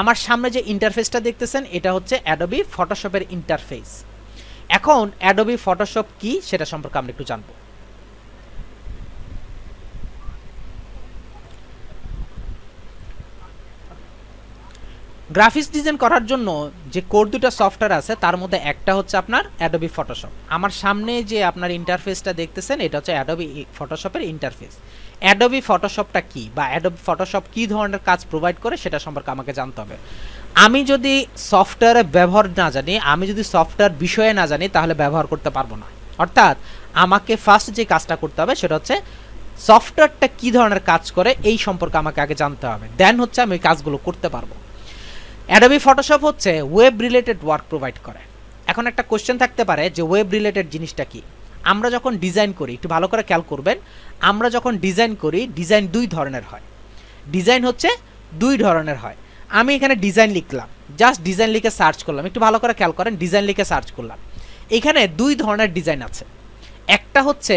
আমার সামনে যে ইন্টারফেসটা দেখতেছেন এটা হচ্ছে অ্যাডোবি ফটোশপের ইন্টারফেস। এখন অ্যাডোবি ফটোশপ কি সেটা সম্পর্কে আমরা একটু জানবো। গ্রাফিক্স ডিজাইন করার জন্য যে কোর দুটো সফটওয়্যার আছে তার মধ্যে একটা হচ্ছে আপনার অ্যাডোবি ফটোশপ। আমার সামনে যে আপনার ইন্টারফেসটা দেখতেছেন এটা হচ্ছে অ্যাডোবি ফটোশপের ইন্টারফেস। অ্যাডোবি ফটোশপটা কি বা অ্যাডোবি ফটোশপ কী ধরনের কাজ প্রোভাইড করে সেটা সম্পর্কে আমাকে জানতে হবে। আমি যদি সফটওয়্যারে ব্যবহার না জানি, আমি যদি সফটওয়্যার বিষয়ে না জানি তাহলে ব্যবহার করতে পারবো না। অর্থাৎ আমাকে ফার্স্ট যে কাজটা করতে হবে সেটা হচ্ছে সফটওয়্যারটা কী ধরনের কাজ করে এই সম্পর্কে আমাকে আগে জানতে হবে, দেন হচ্ছে আমি ওই কাজগুলো করতে পারবো। অ্যাডোবি ফটোশপ হচ্ছে ওয়েব রিলেটেড ওয়ার্ক প্রোভাইড করে। এখন একটা কোশ্চেন থাকতে পারে যে ওয়েব রিলেটেড জিনিসটা কি। আমরা যখন ডিজাইন করি, একটু ভালো করে খেয়াল করবেন, আমরা যখন ডিজাইন করি ডিজাইন দুই ধরনের হয়। ডিজাইন হচ্ছে দুই ধরনের হয়। আমি এখানে ডিজাইন লিখলাম, জাস্ট ডিজাইন লিখে সার্চ করলাম, একটু ভালো করে খেয়াল করেন, ডিজাইন লিখে সার্চ করলাম। এখানে দুই ধরনের ডিজাইন আছে, একটা হচ্ছে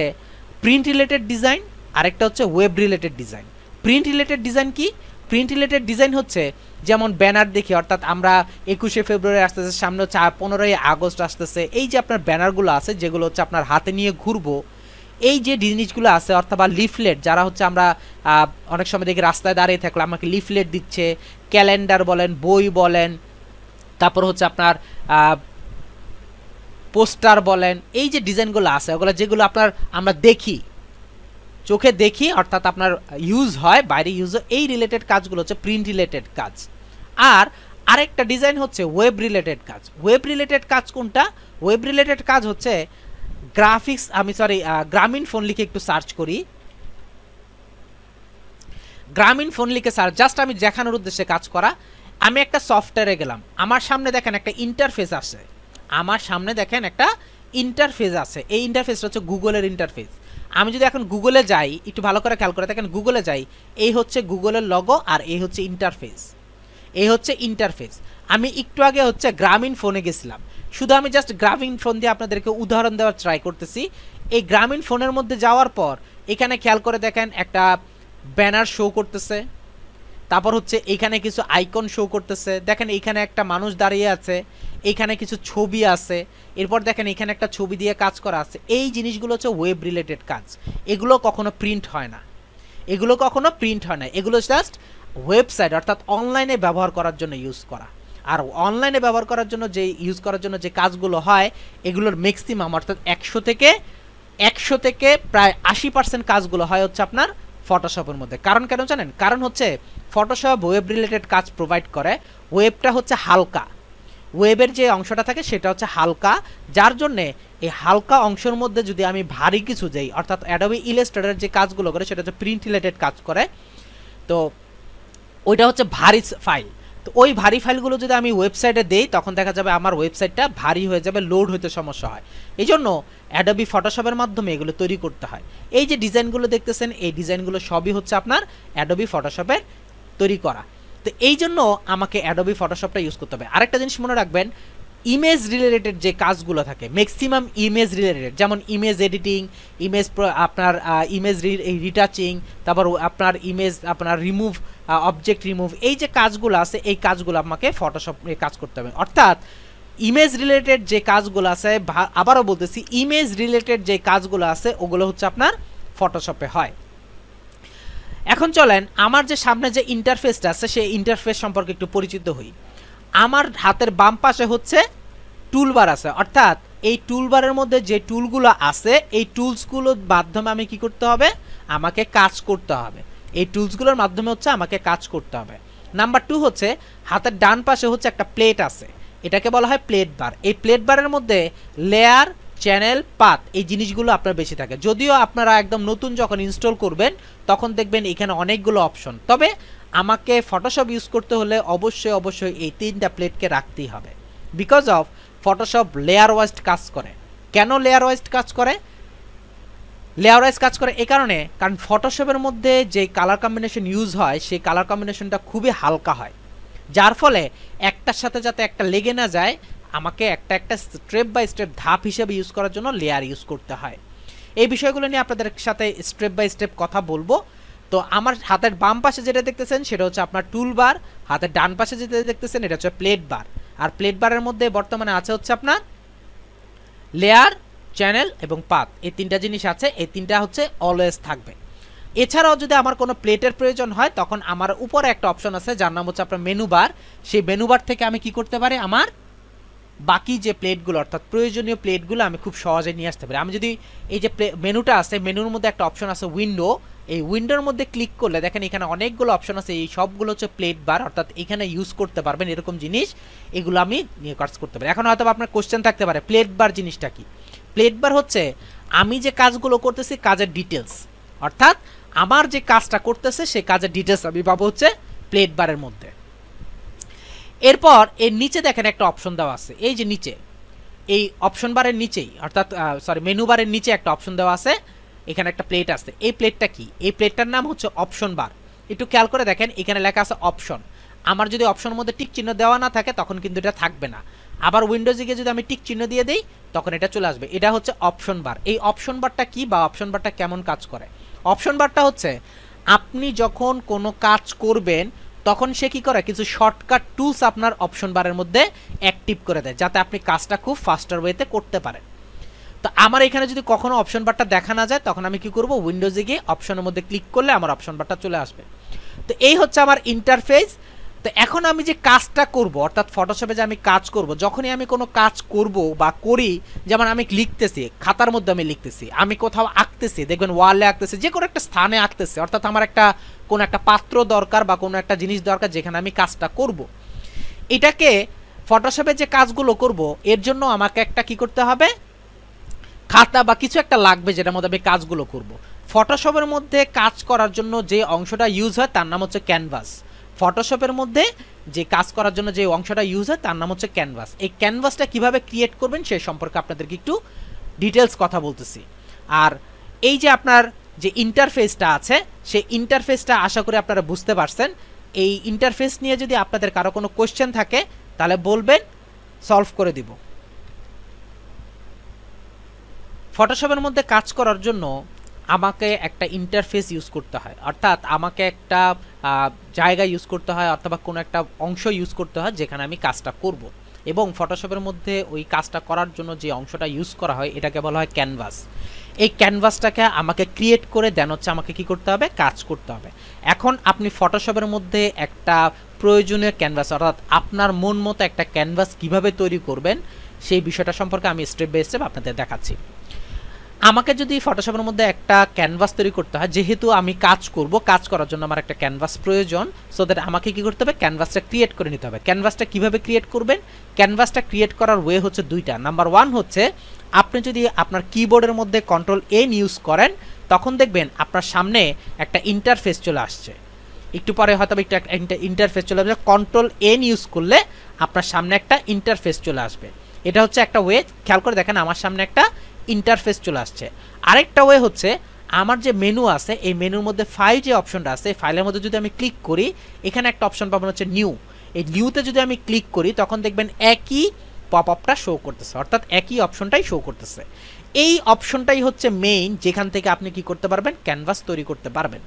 প্রিন্ট রিলেটেড ডিজাইন, আরেকটা হচ্ছে web related design. Print related design কি? প্রিন্ট রিলেটেড ডিজাইন হচ্ছে যেমন ব্যানার দেখি, অর্থাৎ আমরা 21শে ফেব্রুয়ারি আসতেছে, সামনে হচ্ছে 15ই আগস্ট আসতেছে, এই যে আপনার ব্যানারগুলো আছে যেগুলো হচ্ছে আপনার হাতে নিয়ে ঘুরবো, এই যে জিনিসগুলো আছে অথবা লিফলেট, যারা হচ্ছে আমরা অনেক সময় দেখি রাস্তায় দাঁড়িয়ে থাকলে আমাকে লিফলেট দিচ্ছে, ক্যালেন্ডার বলেন, বই বলেন, তারপর হচ্ছে আপনার পোস্টার বলেন, এই যে ডিজাইনগুলো আছে ওগুলো যেগুলো আপনার আমরা দেখি, চোখে দেখি, অর্থাৎ আপনার ইউজ হয়, বাইরে ইউজ হয়, এই রিলেটেড কাজগুলো হচ্ছে প্রিন্ট রিলেটেড কাজ। আর আরেকটা ডিজাইন হচ্ছে ওয়েব রিলেটেড কাজ। ওয়েব রিলেটেড কাজ কোনটা? ওয়েব রিলেটেড কাজ হচ্ছে গ্রাফিক্স, গ্রামীণ ফোন লিখে একটু সার্চ করি, গ্রামীণ ফোন লিখে সার্চ, জাস্ট আমি দেখানোর উদ্দেশ্যে কাজ করা। আমি একটা সফটওয়্যারে গেলাম, আমার সামনে দেখেন একটা ইন্টারফেস আছে, আমার সামনে দেখেন একটা ইন্টারফেস আছে, এই ইন্টারফেসটা হচ্ছে গুগলের ইন্টারফেস। আমি যদি এখন গুগলে যাই, একটু ভালো করে খেয়াল করে দেখেন, গুগলে যাই, এই হচ্ছে গুগলের লগো আর এই হচ্ছে ইন্টারফেস, এই হচ্ছে ইন্টারফেস। আমি একটু আগে হচ্ছে গ্রামীণ ফোনে গেছিলাম, শুধু আমি জাস্ট গ্রামীণ ফোন দিয়ে আপনাদেরকে উদাহরণ দেওয়ার ট্রাই করতেছি। এই গ্রামীণ ফোনের মধ্যে যাওয়ার পর এখানে খেয়াল করে দেখেন একটা ব্যানার শো করতেছে, তারপর হচ্ছে এইখানে কিছু আইকন শো করতেছে, দেখেন এইখানে একটা মানুষ দাঁড়িয়ে আছে, এইখানে কিছু ছবি আছে, এরপর দেখেন এখানে একটা ছবি দিয়ে কাজ করা আছে। এই জিনিসগুলো হচ্ছে ওয়েব রিলেটেড কাজ, এগুলো কখনো প্রিন্ট হয় না, এগুলো কখনো প্রিন্ট হয় না, এগুলো জাস্ট ওয়েবসাইট অর্থাৎ অনলাইনে ব্যবহার করার জন্য ইউজ করা। আর অনলাইনে ব্যবহার করার জন্য যে ইউজ করার জন্য যে কাজগুলো হয় এগুলোর ম্যাক্সিমাম অর্থাৎ 100 থেকে প্রায় 80% কাজগুলো হয় হচ্ছে আপনার ফটোশপের মধ্যে। কারণ কেন জানেন? কারণ হচ্ছে ফটোশপ ওয়েব রিলেটেড কাজ প্রোভাইড করে, ওয়েবটা হচ্ছে হালকা, ওয়েবের যে অংশটা থাকে সেটা হচ্ছে হালকা, যার জন্যে এই হালকা অংশের মধ্যে যদি আমি ভারী কিছু যাই, অর্থাৎ অ্যাডোবি ইলাস্ট্রেটর যে কাজগুলো করে সেটা হচ্ছে প্রিন্ট রিলেটেড কাজ করে, তো ওইটা হচ্ছে ভারী ফাইল। তো ওই ভারী ফাইলগুলো যদি আমি ওয়েবসাইটে দেই তখন দেখা যাবে আমার ওয়েবসাইটটা ভারী হয়ে যাবে, লোড হতে সমস্যা হয়। এই জন্য অ্যাডোবি ফটোশপের মাধ্যমে এগুলো তৈরি করতে হয়। এই যে ডিজাইনগুলো দেখতেছেন এই ডিজাইনগুলো সবই হচ্ছে আপনার অ্যাডোবি ফটোশপের তৈরি করা। তো এই জন্য আমাকে অ্যাডোবি ফটোশপটা ইউজ করতে হবে। আরেকটা জিনিস মনে রাখবেন, ইমেজ রিলেটেড যে কাজগুলো থাকে ম্যাক্সিমাম ইমেজ রিলেটেড, যেমন ইমেজ এডিটিং, ইমেজ আপনার ইমেজ রিটাচিং, তারপর আপনার ইমেজ আপনার রিমুভ, অবজেক্ট রিমুভ, এই যে কাজগুলো আছে এই কাজগুলো আমাকে ফটোশপে কাজ করতে হবে। অর্থাৎ ইমেজ রিলেটেড যে কাজগুলো আছে, আবারও বলতেছি, ইমেজ রিলেটেড যে কাজগুলো আছে ওগুলো হচ্ছে আপনার ফটোশপে হয়। এখন চলেন আমার যে সামনে যে ইন্টারফেসটা আছে সেই ইন্টারফেস সম্পর্কে একটু পরিচিত হই। আমার হাতের বাম পাশে হচ্ছে টুলবার আছে, অর্থাৎ এই টুলবারের মধ্যে যে টুলগুলো আছে এই টুলসগুলোর মাধ্যমে আমি কি করতে হবে? আমাকে কাজ করতে হবে। এই টুলসগুলোর মাধ্যমে হচ্ছে আমাকে কাজ করতে হবে। নাম্বার 2 হচ্ছে হাতের ডান পাশে হচ্ছে একটা প্লেট আছে, এটাকে বলা হয় প্লেট বার। এই প্লেট বারের মধ্যে লেয়ার, চ্যানেল, পাথ এই জিনিসগুলো আপনার বেশি থাকে। যদিও আপনারা একদম নতুন যখন ইনস্টল করবেন তখন দেখবেন এখানে অনেকগুলো অপশন, তবে আমাকে ফটোশপ ইউজ করতে হলে অবশ্যই এই 3টা প্লেটকে রাখতেই হবে। Because of Photoshop layer wise কাজ করে। কেন লেয়ার ওয়াইজ কাজ করে? লেয়ার ওয়াইজ কাজ করে এই কারণে, কারণ ফটোশপের মধ্যে যে কালার কম্বিনেশন ইউজ হয় সেই কালার কম্বিনেশনটা খুবই হালকা হয়, যার ফলে একটার সাথে যাতে একটা লেগে না যায় আমাকে একটা স্টেপ বাই স্টেপ ধাপ হিসেবে ইউজ করার জন্য লেয়ার ইউজ করতে হয়। এই বিষয়গুলো নিয়ে আপনাদের সাথে স্টেপ বাই স্টেপ কথা বলবো। তো আমার হাতের বাম পাশে যেটা দেখতেছেন সেটা হচ্ছে আপনার টুল বার, হাতের ডান পাশে যেটা দেখতেছেন এটা হচ্ছে প্লেট বার। আর প্লেট বারের মধ্যে বর্তমানে আছে হচ্ছে আপনার লেয়ার, চ্যানেল এবং পাথ, এই তিনটা জিনিস আছে। এই তিনটা হচ্ছে অলওয়েজ থাকবে। এছাড়াও যদি আমার কোনো প্লেটের প্রয়োজন হয় তখন আমার উপরে একটা অপশন আছে যার নাম হচ্ছে আপনার মেনু বার। সেই মেনু বার থেকে আমি কি করতে পারি, আমার বাকি যে প্লেটগুলো অর্থাৎ প্রয়োজনীয় প্লেটগুলো আমি খুব সহজে নিয়ে আসতে পারি। আমি যদি এই যে মেনুটা আছে, মেনুর মধ্যে একটা অপশন আছে উইন্ডো, এই উইন্ডোর মধ্যে ক্লিক করলে দেখেন এখানে অনেকগুলো অপশন আছে, এই সবগুলো হচ্ছে প্লেট বার, অর্থাৎ এখানে ইউজ করতে পারবেন এরকম জিনিস, এগুলো আমি নিয়ে কাজ করতে পারি। এখন হয়তো আপনার কোশ্চেন থাকতে পারে প্লেট বার জিনিসটা কি। প্লেট বার হচ্ছে আমি যে কাজগুলো করতেছি কাজের ডিটেলস, অর্থাৎ আমার যে কাজটা করতেছে সেই কাজের ডিটেলস আমি পাবো হচ্ছে প্লেট বারের মধ্যে। এরপর এর নিচে দেখেন একটা অপশন দেওয়া আছে, এই যে নিচে এই অপশন বারের নিচেই অর্থাৎ মেনু বারের নিচে একটা অপশন দেওয়া আছে, এখানে একটা প্লেট আছে। এই প্লেটটা কি, এই প্লেটটার নাম হচ্ছে অপশন বার। একটু খেয়াল করে দেখেন এখানে লেখা আছে অপশন। আমার যদি অপশনের মধ্যে টিক চিহ্ন দেওয়া না থাকে তখন কিন্তু এটা থাকবে না। আবার উইন্ডোজে গিয়ে যদি আমি টিক চিহ্ন দিয়ে দিই তখন এটা চলে আসবে। এটা হচ্ছে অপশন বার। এই অপশন বারটা কি বা অপশন বারটা কেমন কাজ করে? অপশন বারটা হচ্ছে আপনি যখন কোনো কাজ করবেন তখন সে কি করে, কিছু শর্টকাট টুলস আপনার অপশন বারের মধ্যে অ্যাক্টিভ করে দেয় যাতে আপনি কাজটা খুব ফাস্টার ওয়েতে করতে পারেন। তো আমার এখানে যদি কখনো অপশন বারটা দেখা না যায় তখন আমি কি করব, উইন্ডোজে গিয়ে অপশনের মধ্যে ক্লিক করলে আমার অপশন বারটা চলে আসবে। তো এই হচ্ছে আমার ইন্টারফেস। তো এখন আমি যে কাজটা করব অর্থাৎ ফটোশপে যে আমি কাজ করব, যখনই আমি কোনো কাজ করব বা করি, যেমন আমি লিখতেছি খাতার মধ্যে, আমি লিখতেছি, আমি কোথাও আঁকতেছি, দেখবেন ওয়ালে আঁকতেছি, যে কোনো একটা স্থানে আঁকতেছি, অর্থাৎ আমার একটা কোনো একটা পাত্র দরকার বা কোনো একটা জিনিস দরকার যেখানে আমি কাজটা করব। এটাকে ফটোশপে যে কাজগুলো করব এর জন্য আমাকে একটা কি করতে হবে, খাতা বা কিছু একটা লাগবে যেটার মধ্যে আমি কাজগুলো করব। ফটোশপের মধ্যে কাজ করার জন্য যে অংশটা ইউজ হয় তার নাম হচ্ছে ক্যানভাস। ফটোশপের মধ্যে যে কাজ করার জন্য যে অংশটা ইউজ হয় তার নাম হচ্ছে ক্যানভাস। এই ক্যানভাসটা কিভাবে ক্রিয়েট করবেন সেই সম্পর্কে আপনাদেরকে একটু ডিটেলস কথা বলতেছি। আর এই যে আপনার যে ইন্টারফেসটা আছে সেই ইন্টারফেসটা আশা করি আপনারা বুঝতে পারছেন। এই ইন্টারফেস নিয়ে যদি আপনাদের কারো কোনো কোশ্চেন থাকে তাহলে বলবেন, সলভ করে দিব। ফটোশপের মধ্যে কাজ করার জন্য আমাকে একটা ইন্টারফেস ইউজ করতে হয়, অর্থাৎ আমাকে একটা জায়গা ইউজ করতে হয় অথবা কোনো একটা অংশ ইউজ করতে হয় যেখানে আমি কাজটা করব। এবং ফটোশপের মধ্যে ওই কাজটা করার জন্য যে অংশটা ইউজ করা হয় এটাকে বলা হয় ক্যানভাস। এই ক্যানভাসটাকে আমাকে ক্রিয়েট করে দেন হচ্ছে আমাকে কি করতে হবে, কাজ করতে হবে। এখন আপনি ফটোশপের মধ্যে একটা প্রয়োজনীয় ক্যানভাস অর্থাৎ আপনার মন মতো একটা ক্যানভাস কিভাবে তৈরি করবেন সেই বিষয়টা সম্পর্কে আমি স্টেপ বাই স্টেপ আপনাদের দেখাচ্ছি। আমাকে যদি ফটোশপের মধ্যে একটা ক্যানভাস তৈরি করতে হয়, যেহেতু আমি কাজ করব, কাজ করার জন্য আমার একটা ক্যানভাস প্রয়োজন, সো দ্যাট আমাকে কি করতে হবে, ক্যানভাসটা ক্রিয়েট করে নিতে হবে। ক্যানভাসটা কিভাবে ক্রিয়েট করবেন? ক্যানভাসটা ক্রিয়েট করার ওয়ে হচ্ছে দুইটা। নাম্বার ওয়ান হচ্ছে আপনি যদি আপনার কিবোর্ডের মধ্যে Ctrl+N ইউজ করেন তখন দেখবেন আপনার সামনে একটা ইন্টারফেস চলে আসছে। একটু পরে হয়তো একটা ইন্টারফেস চলে আসবে। Ctrl+N ইউজ করলে আপনার সামনে একটা ইন্টারফেস চলে আসবে। এটা হচ্ছে একটা ওয়ে। খেয়াল করে দেখেন আমার সামনে একটা ইন্টারফেস চলে আসছে। আরেকটা ওয়ে হচ্ছে আমার যে মেনু আছে এই মেনুর মধ্যে ফাইল যে অপশনটা আছে ফাইলের মধ্যে যদি আমি ক্লিক করি এখানে একটা অপশন পাবেন হচ্ছে নিউ। এই নিউতে যদি আমি ক্লিক করি তখন দেখবেন একই পপ আপটা শো করতেছে, অর্থাৎ একই অপশনটাই শো করতেছে। এই অপশনটাই হচ্ছে মেইন, যেখান থেকে আপনি কি করতে পারবেন, ক্যানভাস তৈরি করতে পারবেন।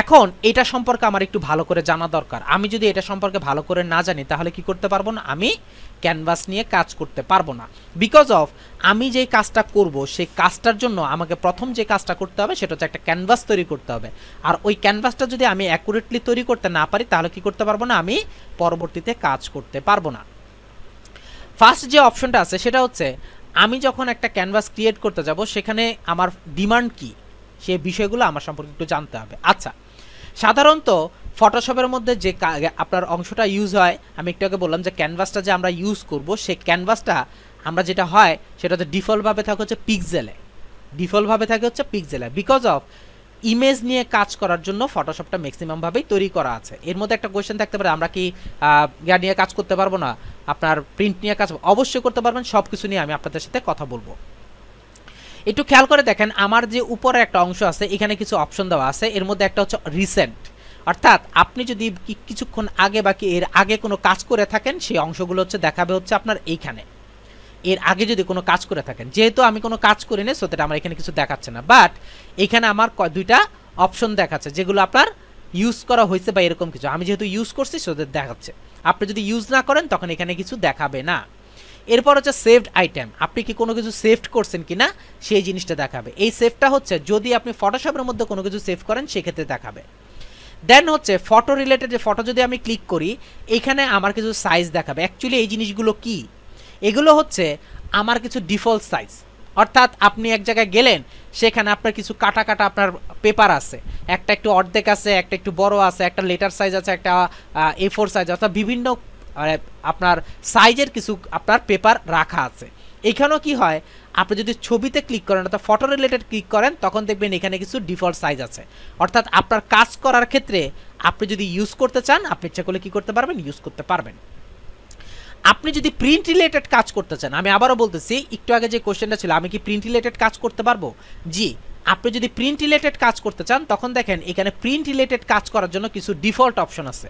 এখন এটা সম্পর্কে আমার একটু ভালো করে জানা দরকার। আমি যদি এটা সম্পর্কে ভালো করে না জানি তাহলে কি করতে পারবো না, আমি ক্যানভাস নিয়ে কাজ করতে পারবো না। বিকজ অফ আমি যেই কাজটা করব সেই কাজটার জন্য আমাকে প্রথম যে কাজটা করতে হবে সেটা হচ্ছে একটা ক্যানভাস তৈরি করতে হবে। আর ওই ক্যানভাসটা যদি আমি অ্যাকুরেটলি তৈরি করতে না পারি তাহলে কি করতে পারবো না, আমি পরবর্তীতে কাজ করতে পারবো না। ফার্স্ট যে অপশনটা আছে সেটা হচ্ছে আমি যখন একটা ক্যানভাস ক্রিয়েট করতে যাব সেখানে আমার ডিমান্ড কি সেই বিষয়গুলো আমার সম্পর্কে একটু জানতে হবে। আচ্ছা, সাধারণত ফটোশপের মধ্যে যে আপনার অংশটা ইউজ হয়, আমি একটু আগে বললাম যে ক্যানভাসটা যে আমরা ইউজ করব সেই ক্যানভাসটা আমরা যেটা হয় সেটা হচ্ছে ডিফল্টভাবে থাকে হচ্ছে পিক্সেলে, ডিফল্টভাবে থাকে হচ্ছে পিক্সেলে। বিকজ অফ ইমেজ নিয়ে কাজ করার জন্য ফটোশপটা ম্যাক্সিমামভাবেই তৈরি করা আছে। এর মধ্যে একটা কোয়েশ্চেন থাকতে পারে আমরা কি ইয়া নিয়ে কাজ করতে পারবো না, আপনার প্রিন্ট নিয়ে কাজ অবশ্যই করতে পারবেন। সব কিছু নিয়ে আমি আপনাদের সাথে কথা বলবো। একটু খেয়াল করে দেখেন আমার যে উপরে একটা অংশ আছে এখানে কিছু অপশন দেওয়া আছে। এর মধ্যে একটা হচ্ছে রিসেন্ট, অর্থাৎ আপনি যদি কিছুক্ষণ আগে বা এর আগে কোনো কাজ করে থাকেন সেই অংশগুলো হচ্ছে দেখাবে হচ্ছে আপনার এইখানে। এর আগে যদি কোনো কাজ করে থাকেন, যেহেতু আমি কোনো কাজ করি না সো দ্যাট আমার এখানে কিছু দেখাচ্ছে না, বাট এখানে আমার দুইটা অপশন দেখাচ্ছে যেগুলো আপনার ইউজ করা হয়েছে বা এরকম কিছু। আমি যেহেতু ইউজ করছি সেটা দেখাচ্ছে। আপনি যদি ইউজ না করেন তখন এখানে কিছু দেখাবে না। এরপর হচ্ছে সেভড আইটেম, আপনি কি কোনো কিছু সেভড করছেন কিনা সেই জিনিসটা দেখাবে। এই সেভটা হচ্ছে যদি আপনি ফটোশপের মধ্যে কোনো কিছু সেভ করেন সেক্ষেত্রে দেখাবে। দেন হচ্ছে ফটো রিলেটেড, যে ফটো যদি আমি ক্লিক করি এখানে আমার কিছু সাইজ দেখাবে। অ্যাকচুয়ালি এই জিনিসগুলো কি, এগুলো হচ্ছে আমার কিছু ডিফল্ট সাইজ। অর্থাৎ আপনি এক জায়গায় গেলেন, সেখানে আপনার কিছু কাটা কাটা আপনার পেপার আছে, একটা একটু অর্ধেক আছে, একটা একটু বড় আছে, একটা লেটার সাইজ আছে, একটা A4 সাইজ, অর্থাৎ বিভিন্ন আপনার সাইজের কিছু আপনার পেপার রাখা আছে। এখানেও কি হয়, আপনি যদি ছবিতে ক্লিক করেন অর্থাৎ ফটো রিলেটেড ক্লিক করেন তখন দেখবেন এখানে কিছু ডিফল্ট সাইজ আছে। অর্থাৎ আপনার কাজ করার ক্ষেত্রে আপনি যদি ইউজ করতে চান আপনি ইচ্ছা করলে কি করতে পারবেন, ইউজ করতে পারবেন। আপনি যদি প্রিন্ট রিলেটেড কাজ করতে চান, আমি আবারও বলতেছি, একটু আগে যে কোশ্চেনটা ছিল আমি কি প্রিন্ট রিলেটেড কাজ করতে পারবো, জি। আপনি যদি প্রিন্ট রিলেটেড কাজ করতে চান তখন দেখেন এখানে প্রিন্ট রিলেটেড কাজ করার জন্য কিছু ডিফল্ট অপশন আছে।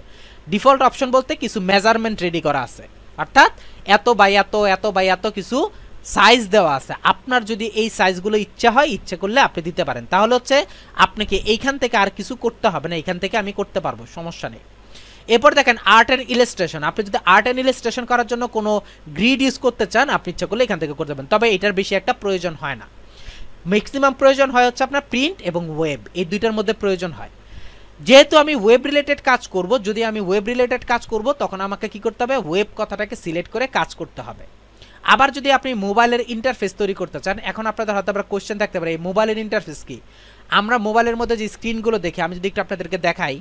ডিফল্ট অপশন বলতে কিছু মেজারমেন্ট রেডি করা আছে, অর্থাৎ এত বাই এত, এত বাই এত কিছু সাইজ দেওয়া আছে। আপনার যদি এই সাইজগুলো ইচ্ছা হয়, ইচ্ছে করলে আপনি দিতে পারেন। তাহলে হচ্ছে আপনাকে এইখান থেকে আর কিছু করতে হবে না, এইখান থেকে আমি করতে পারবো, সমস্যা নেই। এরপর দেখেন আর্ট অ্যান্ড ইলাস্ট্রেশন, আপনি যদি আর্ট অ্যান্ড ইলাস্ট্রেশন করার জন্য কোনো গ্রিড ইউজ করতে চান আপনি ইচ্ছা করলে এখান থেকে করতে পারেন, তবে এটার বেশি একটা প্রয়োজন হয় না। ম্যাক্সিমাম প্রয়োজন হয় হচ্ছে আপনার প্রিন্ট এবং ওয়েব, এই দুইটার মধ্যে প্রয়োজন হয়। যেহেতু আমি ওয়েব রিলেটেড কাজ করব, যদি আমি ওয়েব রিলেটেড কাজ করব তখন আমাকে কি করতে হবে, ওয়েব কথাটাকে সিলেক্ট করে কাজ করতে হবে। আবার যদি আপনি মোবাইলের ইন্টারফেস তৈরি করতে চান, এখন আপনাদের হয়তো আবার কোশ্চেন থাকতে পারে এই মোবাইলের ইন্টারফেস কি। আমরা মোবাইলের মধ্যে যে স্ক্রিনগুলো দেখি, আমি যদি একটু আপনাদেরকে দেখাই,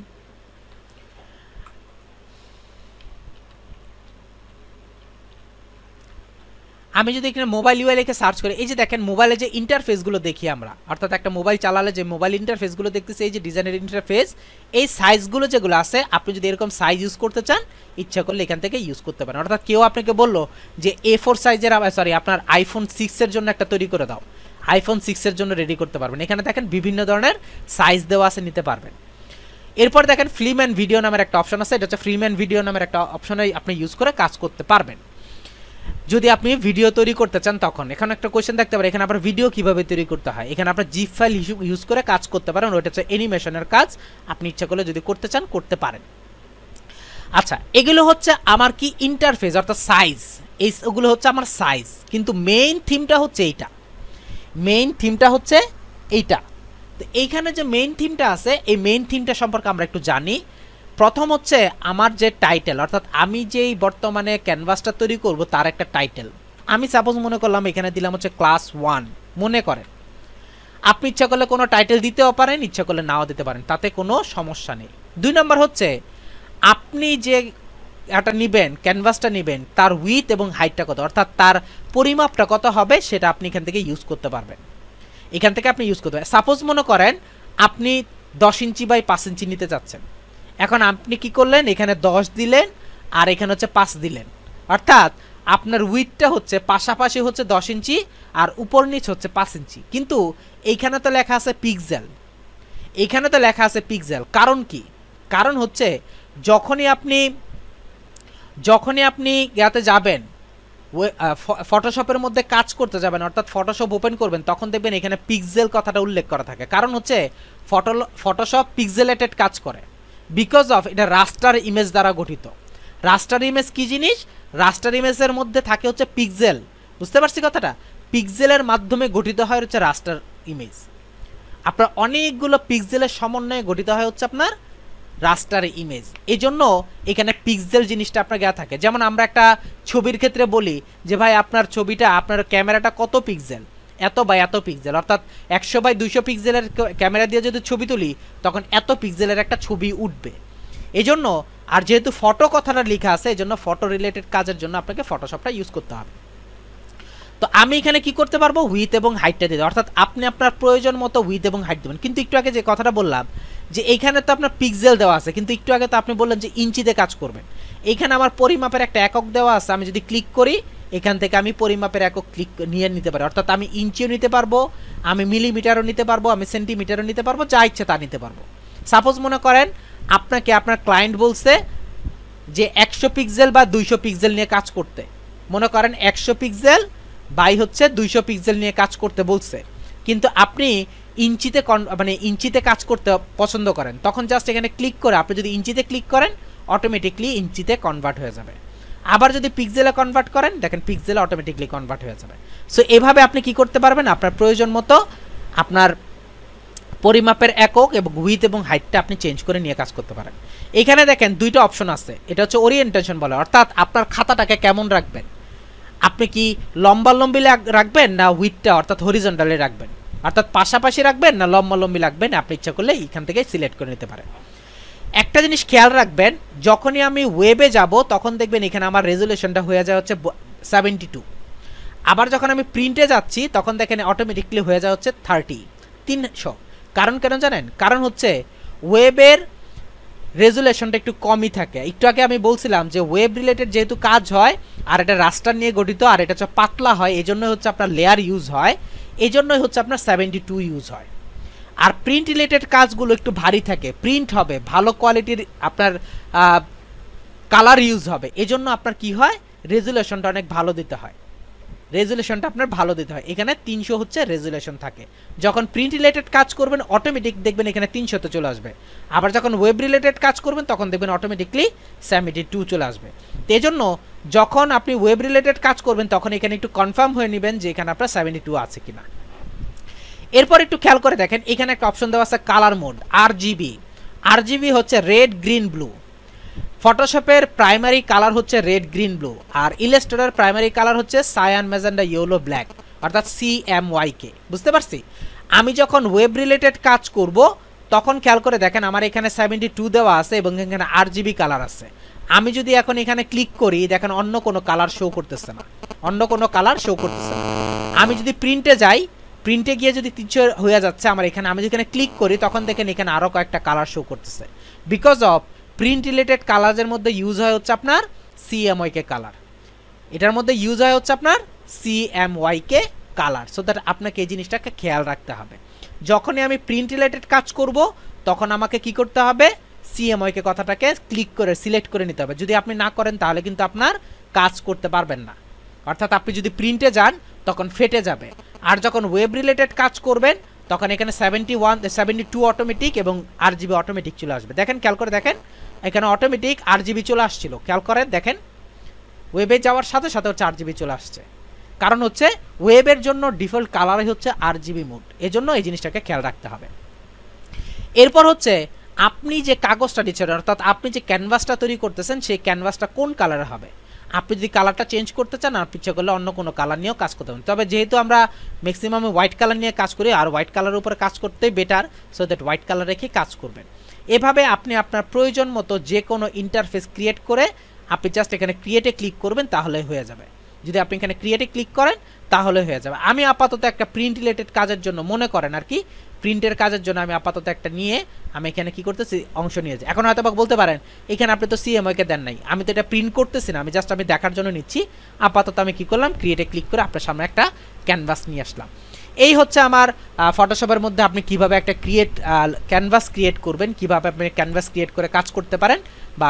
আমি যদি এখানে মোবাইল ইউআই লিখে সার্চ করি, এই যে দেখেন মোবাইলে যে ইন্টারফেসগুলো দেখি আমরা, অর্থাৎ একটা মোবাইল চালালে যে মোবাইল ইন্টারফেসগুলো দেখতেছি, এই যে ডিজাইনের ইন্টারফেস, এই সাইজগুলো যেগুলো আছে আপনি যদি এরকম সাইজ ইউজ করতে চান ইচ্ছা করলে এখান থেকে ইউজ করতে পারেন। অর্থাৎ কেউ আপনাকে বললো যে A4 সাইজের, সরি আপনার iPhone 6 এর জন্য একটা তৈরি করে দাও, iPhone 6 এর জন্য রেডি করতে পারবেন। এখানে দেখেন বিভিন্ন ধরনের সাইজ দেওয়া আছে, নিতে পারবেন। এরপর দেখেন ফিল্ম অ্যান্ড ভিডিও নামের একটা অপশন আছে, এটা হচ্ছে ফিল্ম অ্যান্ড ভিডিও নামের একটা অপশনে আপনি ইউজ করে কাজ করতে পারবেন যদি আপনি ভিডিও তৈরি করতে চান। তখন এখানে একটা কোশ্চেন থাকতে পারে, এখানে আপনার ভিডিও কিভাবে তৈরি করতে হয়, এখানে আপনার জিপ ফাইল ইউজ করে কাজ করতে পারেন, ওইটা হচ্ছে অ্যানিমেশনের কাজ, আপনি ইচ্ছা করলে যদি করতে চান করতে পারেন। আচ্ছা, এগুলো হচ্ছে আমার কি ইন্টারফেস অর্থাৎ সাইজ, এইগুলো হচ্ছে আমার সাইজ। কিন্তু মেইন থিমটা হচ্ছে এইটা, মেইন থিমটা হচ্ছে এইটা। তো এইখানে যে মেইন থিমটা আছে এই মেইন থিমটা সম্পর্কে আমরা একটু জানি। প্রথম হচ্ছে আমার যে টাইটেল, অর্থাৎ আমি যেই বর্তমানে ক্যানভাসটা তৈরি করব তার একটা টাইটেল। আমি সাপোজ মনে করলাম এখানে দিলাম হচ্ছে ক্লাস 1, মনে করেন। আপনি ইচ্ছা করলে কোনো টাইটেল দিতেও পারেন, ইচ্ছা করলে নাও দিতে পারেন, তাতে কোনো সমস্যা নেই। 2 নম্বর হচ্ছে আপনি যে এটা নেবেন, ক্যানভাসটা নেবেন, তার উইথ এবং হাইটটা কত, অর্থাৎ তার পরিমাপটা কত হবে সেটা আপনি এখান থেকে ইউজ করতে পারবেন। এখান থেকে আপনি ইউজ করতে পারেন। সাপোজ মনে করেন আপনি 10 ইঞ্চি বাই 5 ইঞ্চি নিতে চাচ্ছেন, এখন আপনি কি করলেন, এখানে 10 দিলেন আর এখানে হচ্ছে 5 দিলেন, অর্থাৎ আপনার উইথটা হচ্ছে পাশাপাশি হচ্ছে 10 ইঞ্চি আর উপর নিচ হচ্ছে 5 ইঞ্চি। কিন্তু এইখানে তো লেখা আছে পিক্সেল, এইখানে তো লেখা আছে পিক্সেল। কারণ কি, কারণ হচ্ছে যখনই আপনি ইয়াতে যাবেন, ফটোশপের মধ্যে কাজ করতে যাবেন, অর্থাৎ ফটোশপ ওপেন করবেন, তখন দেখবেন এখানে পিক্সেল কথাটা উল্লেখ করা থাকে। কারণ হচ্ছে ফটোশপ পিক্সেলেটেড কাজ করে, বিকজ অফ এটা রাস্টার ইমেজ দ্বারা গঠিত। রাস্টার ইমেজ কি জিনিস, রাস্টার ইমেজের মধ্যে থাকে হচ্ছে পিক্সেল, বুঝতে পারছি কথাটা, পিক্সেলের মাধ্যমে গঠিত হয় হচ্ছে রাস্টার ইমেজ। আপনার অনেকগুলো পিক্সেলের সমন্বয়ে গঠিত হয় হচ্ছে আপনার রাস্টার ইমেজ, এই জন্য এখানে পিক্সেল জিনিসটা আপনার গা থাকে। যেমন আমরা একটা ছবির ক্ষেত্রে বলি যে ভাই আপনার ছবিটা, আপনার ক্যামেরাটা কত পিক্সেল, এত বাই এত পিক্সেল, অর্থাৎ 100 বাই 200 পিক্সেলের ক্যামেরা দিয়ে যদি ছবি তুলি তখন এত পিক্সেলের একটা ছবি উঠবে। এই জন্য, আর যেহেতু ফটো কথাটা লেখা আছে এই জন্য ফটো রিলেটেড কাজের জন্য আপনাকে ফটোশপটা ইউজ করতে হবে। তো আমি এখানে কি করতে পারবো, উইথ এবং হাইটটা দিতে, অর্থাৎ আপনি আপনার প্রয়োজন মতো উইথ এবং হাইট দেবেন। কিন্তু একটু আগে যে কথাটা বললাম যে এইখানে তো আপনার পিক্সেল দেওয়া আছে, কিন্তু একটু আগে তো আপনি বললেন যে ইঞ্চিতে কাজ করবেন। এইখানে আমার পরিমাপের একটা একক দেওয়া আছে, আমি যদি ক্লিক করি এখান থেকে আমি পরিমাপের একক ক্লিক নিয়ে নিতে পারি, অর্থাৎ আমি ইঞ্চিও নিতে পারবো, আমি মিলিমিটারও নিতে পারবো, আমি সেন্টিমিটারও নিতে পারবো, যা ইচ্ছে তা নিতে পারবো। সাপোজ মনে করেন আপনাকে আপনার ক্লায়েন্ট বলছে যে 100 পিক্সেল বা 200 পিক্সেল নিয়ে কাজ করতে, মনে করেন 100 পিক্সেল বাই হচ্ছে 200 পিক্সেল নিয়ে কাজ করতে বলছে, কিন্তু আপনি ইঞ্চিতে মানে ইঞ্চিতে কাজ করতে পছন্দ করেন, তখন জাস্ট এখানে ক্লিক করে আপনি যদি ইঞ্চিতে ক্লিক করেন অটোমেটিকলি ইঞ্চিতে কনভার্ট হয়ে যাবে। আবার যদি পিক্সেলে কনভার্ট করেন দেখেন পিক্সেলে অটোমেটিকলি কনভার্ট হয়ে যাবে। সো এভাবে আপনি কি করতে পারবেন, আপনার প্রয়োজন মতো আপনার পরিমাপের একক এবং উইথ এবং হাইটটা আপনি চেঞ্জ করে নিয়ে কাজ করতে পারেন। এখানে দেখেন দুইটা অপশন আছে, এটা হচ্ছে ওরিয়েন্টেশন বলে, অর্থাৎ আপনার খাতাটাকে কেমন রাখবেন, আপনি কি লম্বালম্বি রাখবেন না উইথটা অর্থাৎ হরিজন্টালি রাখবেন, অর্থাৎ পাশাপাশি রাখবেন না লম্বালম্বি রাখবেন, আপনি ইচ্ছা করলে এখান থেকে সিলেক্ট করে নিতে পারেন। একটা জিনিস খেয়াল রাখবেন, যখনই আমি ওয়েবে যাব তখন দেখবেন এখানে আমার রেজুলেশনটা হয়ে যায় হচ্ছে 72, আবার যখন আমি প্রিন্টে যাচ্ছি তখন দেখেন অটোমেটিকলি হয়ে যায় হচ্ছে 300। কারণ কেন জানেন, কারণ হচ্ছে ওয়েবের রেজুলেশনটা একটু কমই থাকে। একটু আগে আমি বলছিলাম যে ওয়েব রিলেটেড যেহেতু কাজ হয় আর এটা রাস্টার নিয়ে গঠিত আর এটা হচ্ছে পাতলা হয়, এই জন্য হচ্ছে আপনার লেয়ার ইউজ হয়, এই জন্যই হচ্ছে আপনার 72 ইউজ হয়। আর প্রিন্ট রিলেটেড কাজগুলো একটু ভারী থাকে, প্রিন্ট হবে ভালো কোয়ালিটির, আপনার কালার ইউজ হবে, এই জন্য আপনার কি হয় রেজুলেশনটা অনেক ভালো দিতে হয়, রেজুলেশনটা আপনার ভালো দিতে হয়। এখানে 300 হচ্ছে রেজুলেশন থাকে। যখন প্রিন্ট রিলেটেড কাজ করবেন অটোমেটিক দেখবেন এখানে 300তে চলে আসবে, আবার যখন ওয়েব রিলেটেড কাজ করবেন তখন দেখবেন অটোমেটিকলি 72 চলে আসবে। তো এই জন্য যখন আপনি ওয়েব রিলেটেড কাজ করবেন তখন এখানে একটু কনফার্ম হয়ে নেবেন যে এখানে আপনার 72 আছে কিনা। এরপর একটু খেয়াল করে দেখেন এখানে একটা অপশন দেওয়া আছে কালার মোড আরজিবি। আরজিবি হচ্ছে রেড গ্রিন ব্লু। ফটোশপের প্রাইমারি কালার হচ্ছে রেড গ্রিন ব্লু, আর ইলাস্ট্রেটরের প্রাইমারি কালার হচ্ছে সায়ান ম্যাজেন্ডা ইয়েলো ব্ল্যাক, অর্থাৎ সিএমওয়াইকে। বুঝতে পারছি? আমি যখন ওয়েব রিলেটেড কাজ করব তখন খেয়াল করে দেখেন আমার এখানে 72 দেওয়া আছে এবং এখানে আরজিবি কালার আছে। আমি যদি এখন এখানে ক্লিক করি দেখেন অন্য কোনো কালার শো করতেছে না, অন্য কোনো কালার শো করতেছে না। আমি যদি প্রিন্টে যাই, প্রিন্টে গিয়ে যদি 300 হয়ে যাচ্ছে আমার এখানে, আমি যেখানে ক্লিক করি তখন দেখেন এখানে আরও কয়েকটা কালার শো করতেছে, বিকজ অফ প্রিন্ট রিলেটেড কালারের মধ্যে ইউজ হয় হচ্ছে আপনার সিএমওয়াইকে কালার, এটার মধ্যে ইউজ হয় হচ্ছে আপনার সিএমওয়াইকে কালার। সো দ্যাট আপনাকে এই জিনিসটাকে খেয়াল রাখতে হবে। যখনই আমি প্রিন্ট রিলেটেড কাজ করব তখন আমাকে কি করতে হবে, সিএমওয়াইকে কথাটাকে ক্লিক করে সিলেক্ট করে নিতে হবে। যদি আপনি না করেন তাহলে কিন্তু আপনার কাজ করতে পারবেন না, অর্থাৎ আপনি যদি প্রিন্টে যান তখন ফেটে যাবে। আর যখন ওয়েব রিলেটেড কাজ করবেন তখন এখানে 72 অটোমেটিক এবং আরজিবি অটোমেটিক চলে আসবে। দেখেন খেয়াল করে দেখেন এখানে অটোমেটিক আরজিবি চলে আসছিল, খেয়াল করেন দেখেন ওয়েবে যাওয়ার সাথে সাথে হচ্ছে আরজিবি চলে আসছে, কারণ হচ্ছে ওয়েবের জন্য ডিফল্ট কালারই হচ্ছে আরজিবি মোড, এজন্য এই জিনিসটাকে খেয়াল রাখতে হবে। এরপর হচ্ছে আপনি যে কাগজটা দিচ্ছেন অর্থাৎ আপনি যে ক্যানভাসটা তৈরি করতেছেন সেই ক্যানভাসটা কোন কালারে হবে। আপনি যদি কালারটা চেঞ্জ করতে চান আর ইচ্ছা করলে অন্য কোনো কালার নিয়েও কাজ করতে পারেন, তবে যেহেতু আমরা ম্যাক্সিমাম হোয়াইট কালার নিয়ে কাজ করি আর হোয়াইট কালারের উপরে কাজ করতেই better, so that white colour রেখে কাজ করবেন। এভাবে আপনি আপনার প্রয়োজন মতো যে কোনো ইন্টারফেস ক্রিয়েট করে আপনি জাস্ট এখানে ক্রিয়েটে ক্লিক করবেন তাহলে হয়ে যাবে। যদি আপনি এখানে ক্রিয়েটে ক্লিক করেন তাহলে হয়ে যাবে। আমি আপাতত একটা প্রিন্ট রিলেটেড কাজের জন্য মনে করেন আর কি, প্রিন্টের কাজের জন্য আমি আপাতত একটা নিয়ে আমি এখানে কি করতেছি অংশ নিয়েছি। এখন হয়তো বলতে পারেন এখানে আপনি তো সিএমওয়াইকে দেন নাই, আমি তো এটা প্রিন্ট করতেছি না, আমি জাস্ট আমি দেখার জন্য নিচ্ছি। আপাতত আমি কি করলাম, ক্রিয়েটে ক্লিক করে আপনার সামনে একটা ক্যানভাস নিয়ে আসলাম। এই হচ্ছে আমার ফটোশপের মধ্যে আপনি কিভাবে একটা ক্যানভাস ক্রিয়েট করবেন, কিভাবে আপনি ক্যানভাস ক্রিয়েট করে কাজ করতে পারেন, বা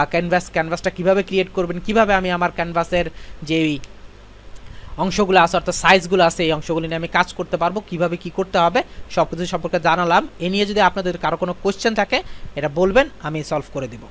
ক্যানভাসটা কিভাবে ক্রিয়েট করবেন, কিভাবে আমি আমার ক্যানভাসের যেই অংশগুলো আছে অর্থাৎ সাইজগুলো আছে এই অংশগুলো নিয়ে আমি কাজ করতে পারবো, কিভাবে কি করতে হবে সব কিছু সম্পর্কে জানালাম। এ নিয়ে যদি আপনাদের কারো কোনো কোয়েশ্চেন থাকে এটা বলবেন, আমি সলভ করে দিব।